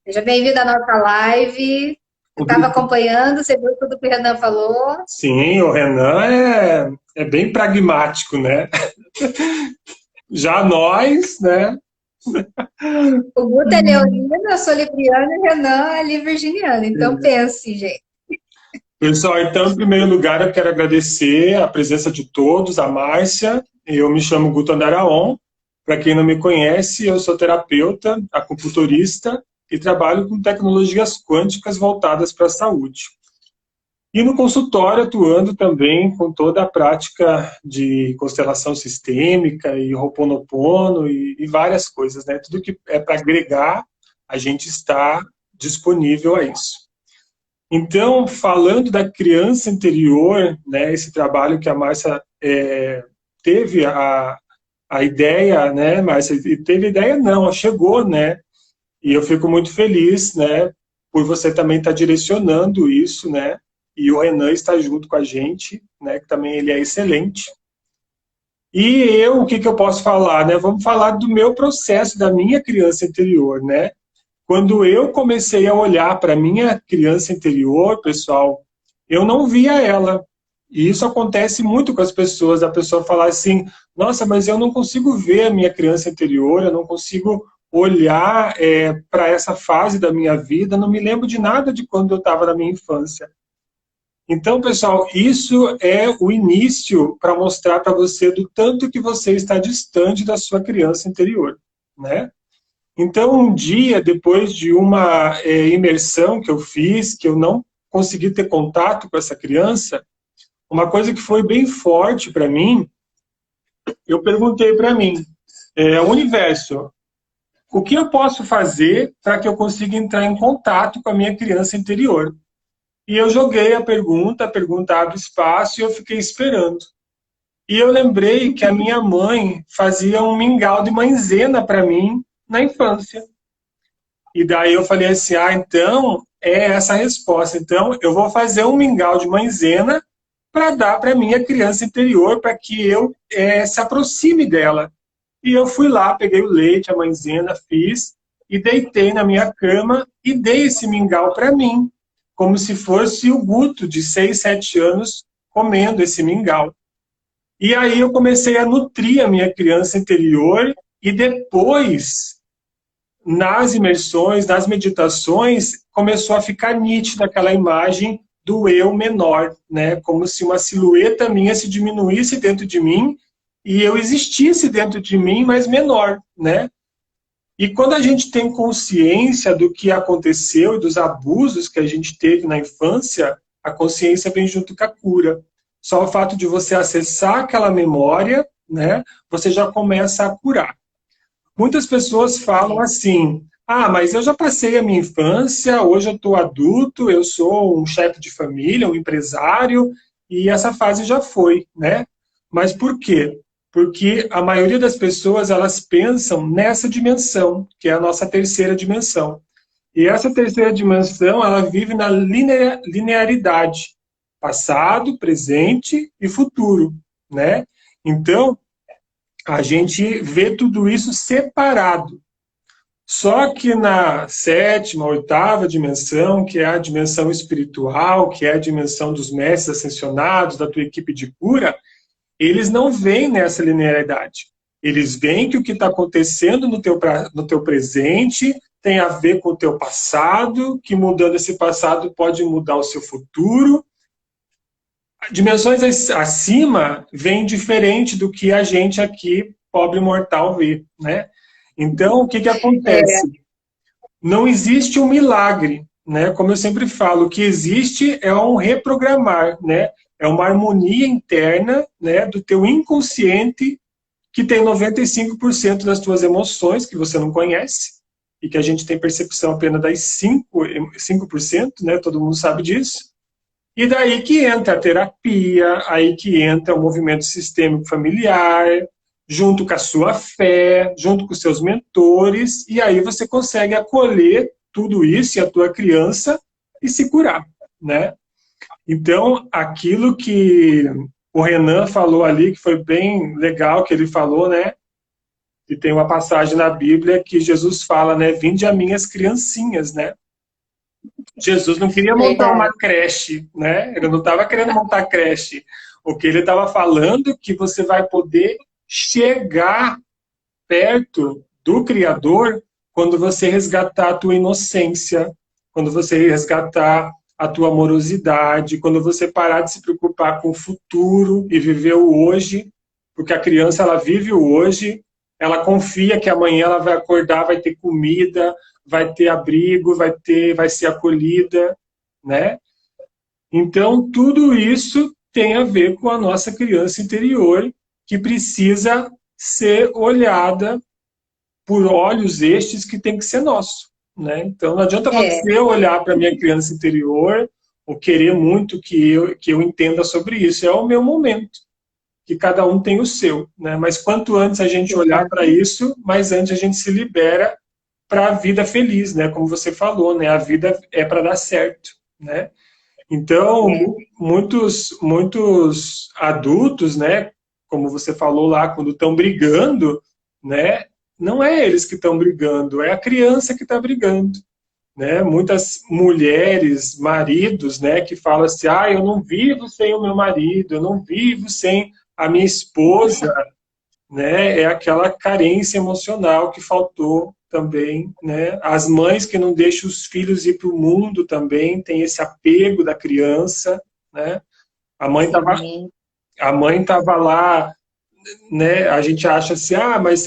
Seja bem-vindo à nossa live. Você estava acompanhando, você viu tudo que o Renan falou. Sim, o Renan é bem pragmático, né? Já nós, né? O Guto é leonino, eu sou libriana e o Renan é ali virginiano. Então pense, gente. Pessoal, então, em primeiro lugar, eu quero agradecer a presença de todos, a Márcia. Eu me chamo Guto Andaraon. Para quem não me conhece, eu sou terapeuta, acupunturista e trabalho com tecnologias quânticas voltadas para a saúde. E no consultório, atuando também com toda a prática de constelação sistêmica e Ho'oponopono e várias coisas, né? Tudo que é para agregar, a gente está disponível a isso. Então, falando da criança interior, né, esse trabalho que a Márcia teve a ideia, né, Márcia, teve ideia não, chegou, né, e eu fico muito feliz, né, por você também estar direcionando isso, né, e o Renan está junto com a gente, né, que também ele é excelente. E eu, o que eu posso falar, né, vamos falar do meu processo, da minha criança interior, né. Quando eu comecei a olhar para a minha criança interior, pessoal, eu não via ela. E isso acontece muito com as pessoas, a pessoa falar assim, nossa, mas eu não consigo ver a minha criança interior, eu não consigo olhar para essa fase da minha vida, não me lembro de nada de quando eu estava na minha infância. Então, pessoal, isso é o início para mostrar para você do tanto que você está distante da sua criança interior, né? Então, um dia, depois de uma imersão que eu fiz, que eu não consegui ter contato com essa criança, uma coisa que foi bem forte para mim, eu perguntei para mim, universo, o que eu posso fazer para que eu consiga entrar em contato com a minha criança interior? E eu joguei a pergunta abre espaço e eu fiquei esperando. E eu lembrei que a minha mãe fazia um mingau de maizena para mim na infância. E daí eu falei assim, então é essa a resposta. Então eu vou fazer um mingau de maizena para dar para minha criança interior, para que eu se aproxime dela. E eu fui lá, peguei o leite, a maizena, fiz, e deitei na minha cama e dei esse mingau para mim, como se fosse o Guto, de 6, 7 anos, comendo esse mingau. E aí eu comecei a nutrir a minha criança interior, e depois nas imersões, nas meditações, começou a ficar nítida aquela imagem do eu menor, né? Como se uma silhueta minha se diminuísse dentro de mim e eu existisse dentro de mim, mas menor, né? E quando a gente tem consciência do que aconteceu e dos abusos que a gente teve na infância, a consciência vem junto com a cura. Só o fato de você acessar aquela memória, né? Você já começa a curar. Muitas pessoas falam assim, mas eu já passei a minha infância, hoje eu estou adulto, eu sou um chefe de família, um empresário, e essa fase já foi, né? Mas por quê? Porque a maioria das pessoas, elas pensam nessa dimensão, que é a nossa terceira dimensão. E essa terceira dimensão, ela vive na linearidade, passado, presente e futuro, né? Então, a gente vê tudo isso separado. Só que na sétima, oitava dimensão, que é a dimensão espiritual, que é a dimensão dos mestres ascensionados, da tua equipe de cura, eles não veem nessa linearidade. Eles veem que o que está acontecendo no teu presente tem a ver com o teu passado, que mudando esse passado pode mudar o seu futuro. Dimensões acima vem diferente do que a gente aqui, pobre mortal, vê, né? Então, o que acontece? Não existe um milagre, né? Como eu sempre falo, o que existe é um reprogramar, né? É uma harmonia interna, né, do teu inconsciente, que tem 95% das tuas emoções, que você não conhece, e que a gente tem percepção apenas das 5%, né? Todo mundo sabe disso. E daí que entra a terapia, aí que entra o movimento sistêmico familiar, junto com a sua fé, junto com os seus mentores, e aí você consegue acolher tudo isso e a tua criança e se curar, né? Então, aquilo que o Renan falou ali, que foi bem legal que ele falou, né? E tem uma passagem na Bíblia que Jesus fala, né? Vinde a minhas criancinhas, né? Jesus não queria montar uma Verdade. creche, né? Ele não estava querendo montar creche. O que ele estava falando é que você vai poder chegar perto do Criador quando você resgatar a tua inocência, quando você resgatar a tua amorosidade, quando você parar de se preocupar com o futuro e viver o hoje, porque a criança ela vive o hoje, ela confia que amanhã ela vai acordar, vai ter comida, vai ter abrigo, vai ser acolhida, né? Então tudo isso tem a ver com a nossa criança interior que precisa ser olhada por olhos estes que tem que ser nosso, né? Então não adianta É, você olhar para a minha criança interior ou querer muito que eu entenda sobre isso. É o meu momento, que cada um tem o seu, né? Mas quanto antes a gente olhar para exatamente. isso, mais antes a gente se libera para a vida feliz, né? Como você falou, né? A vida é para dar certo, né? Então, É, muitos adultos, né, como você falou lá, quando estão brigando, né, não é eles que estão brigando, é a criança que está brigando, né? Muitas mulheres, maridos, né, que falam assim, ah, eu não vivo sem o meu marido, eu não vivo sem a minha esposa, né? É aquela carência emocional que faltou também, né? As mães que não deixam os filhos ir para o mundo também tem esse apego da criança, né? A mãe estava sim. a mãe tava lá, né? A gente acha assim, ah, mas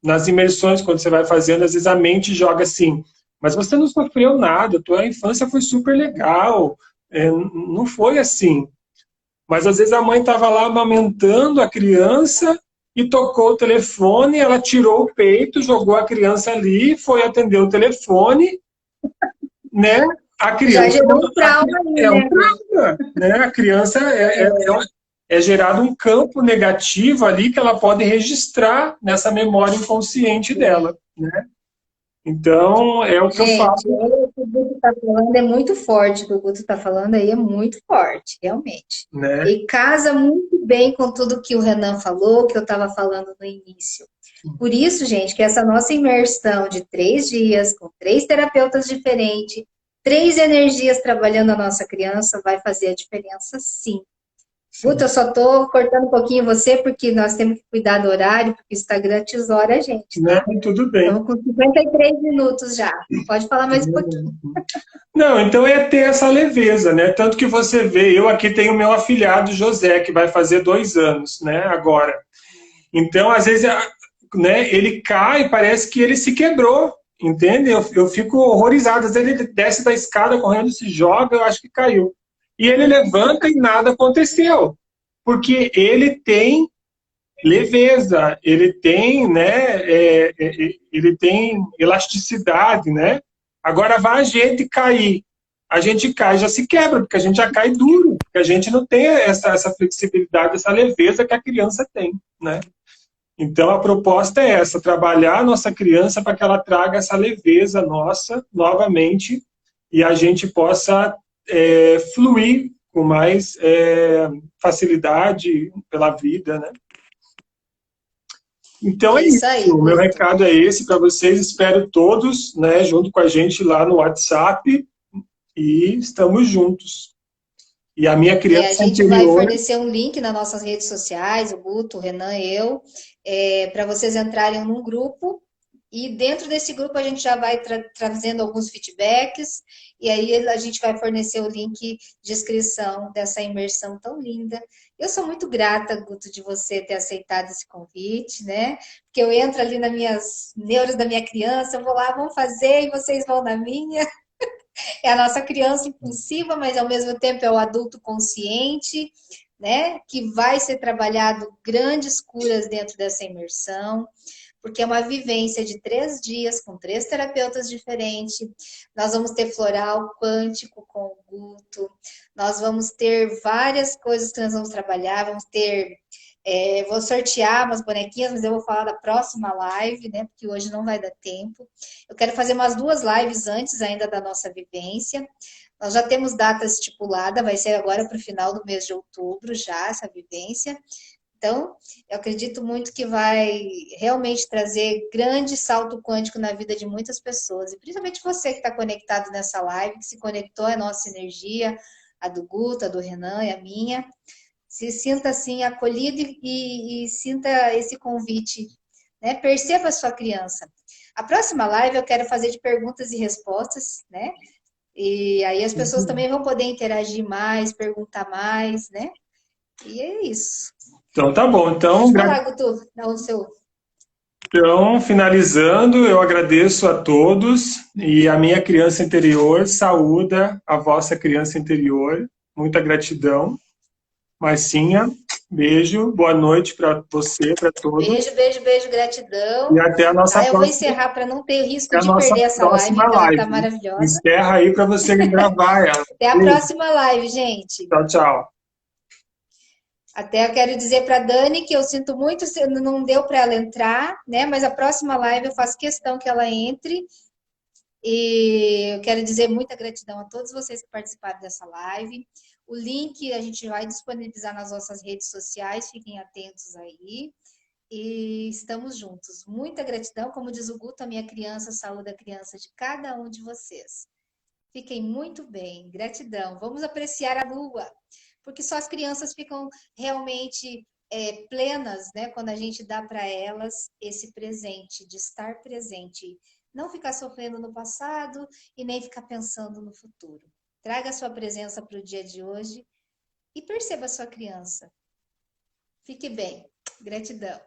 nas imersões quando você vai fazendo, às vezes a mente joga assim, mas você não sofreu nada, tua infância foi super legal, não foi assim. Mas às vezes a mãe estava lá amamentando a criança e tocou o telefone, ela tirou o peito, jogou a criança ali, foi atender o telefone, né? A Já criança gerou um trauma aí, é um né, Gu? trauma, né? A criança é gerado um campo negativo ali que ela pode registrar nessa memória inconsciente dela, né? Então, é o que eu Gente, falo, olha, o que o Guto está falando é muito forte. O que o Guto está falando aí é muito forte, realmente. né? E casa muito bem com tudo que o Renan falou, que eu estava falando no início. Por isso, gente, que essa nossa imersão de 3 dias, com 3 terapeutas diferentes, 3 energias trabalhando a nossa criança, vai fazer a diferença, sim. Guto, Sim, eu só tô cortando um pouquinho você, porque nós temos que cuidar do horário, porque o Instagram tesoura a gente, né? tá? Tudo bem. Estamos com 53 minutos já. Pode falar mais um pouquinho. Não, então é ter essa leveza, né? Tanto que você vê, eu aqui tenho meu afilhado José, que vai fazer 2 anos, né? Agora. Então, às vezes, né, ele cai, parece que ele se quebrou, entende? Eu fico horrorizado. Às vezes ele desce da escada correndo, se joga, eu acho que caiu. E ele levanta e nada aconteceu. Porque ele tem leveza, ele tem, né, ele tem elasticidade, né? Agora vai a gente cair, a gente cai, já se quebra, porque a gente já cai duro, porque a gente não tem essa flexibilidade, essa leveza que a criança tem, né? Então a proposta é essa, trabalhar a nossa criança para que ela traga essa leveza nossa novamente e a gente possa fluir com mais facilidade pela vida, né? Então é Isso isso. aí, O meu Guto. recado é esse para vocês. Espero todos, né, junto com a gente lá no WhatsApp e estamos juntos. E a minha A criança gente vai interior, fornecer um link nas nossas redes sociais, o Guto, o Renan, eu, para vocês entrarem num grupo. E dentro desse grupo a gente já vai trazendo alguns feedbacks, e aí a gente vai fornecer o link de inscrição dessa imersão tão linda. Eu sou muito grata, Guto, de você ter aceitado esse convite, né? Porque eu entro ali nas minhas neuras da minha criança, eu vou lá, vamos fazer, e vocês vão na minha. É a nossa criança impulsiva, mas ao mesmo tempo é o adulto consciente, né? Que vai ser trabalhado grandes curas dentro dessa imersão. porque é uma vivência de 3 dias com 3 terapeutas diferentes. Nós vamos ter floral quântico com o Guto, nós vamos ter várias coisas que nós vamos trabalhar, vamos ter... vou sortear umas bonequinhas, mas eu vou falar da próxima live, né? Porque hoje não vai dar tempo. Eu quero fazer umas 2 lives antes ainda da nossa vivência. Nós já temos data estipulada, vai ser agora para o final do mês de outubro já, essa vivência. Então, eu acredito muito que vai realmente trazer grande salto quântico na vida de muitas pessoas. E principalmente você que está conectado nessa live, que se conectou à nossa energia, a do Guto, a do Renan e a minha. Se sinta assim acolhido e sinta esse convite, né? Perceba a sua criança. A próxima live eu quero fazer de perguntas e respostas, né? E aí as pessoas também vão poder interagir mais, perguntar mais, né? E é isso. Então tá bom. Então, Pode falar, Guto, dá o seu. então, finalizando, eu agradeço a todos e a minha criança interior saúda a vossa criança interior. Muita gratidão. Marcinha, beijo, boa noite para você, para todos. Beijo, beijo, beijo, gratidão. E até a nossa Eu vou próxima, encerrar para não ter risco até a de nossa perder essa live, próxima que ela live. tá maravilhosa. Encerra aí para você gravar ela. Até a próxima live, gente. Tchau, tchau. Até eu quero dizer para Dani que eu sinto muito, não deu para ela entrar, né? Mas a próxima live eu faço questão que ela entre. E eu quero dizer muita gratidão a todos vocês que participaram dessa live. O link a gente vai disponibilizar nas nossas redes sociais, fiquem atentos aí. E estamos juntos. Muita gratidão, como diz o Guto, a minha criança, saúde a criança de cada um de vocês. Fiquem muito bem, gratidão. Vamos apreciar a lua, porque só as crianças ficam realmente plenas, né? Quando a gente dá para elas esse presente, de estar presente. Não ficar sofrendo no passado e nem ficar pensando no futuro. Traga a sua presença para o dia de hoje e perceba a sua criança. Fique bem. Gratidão.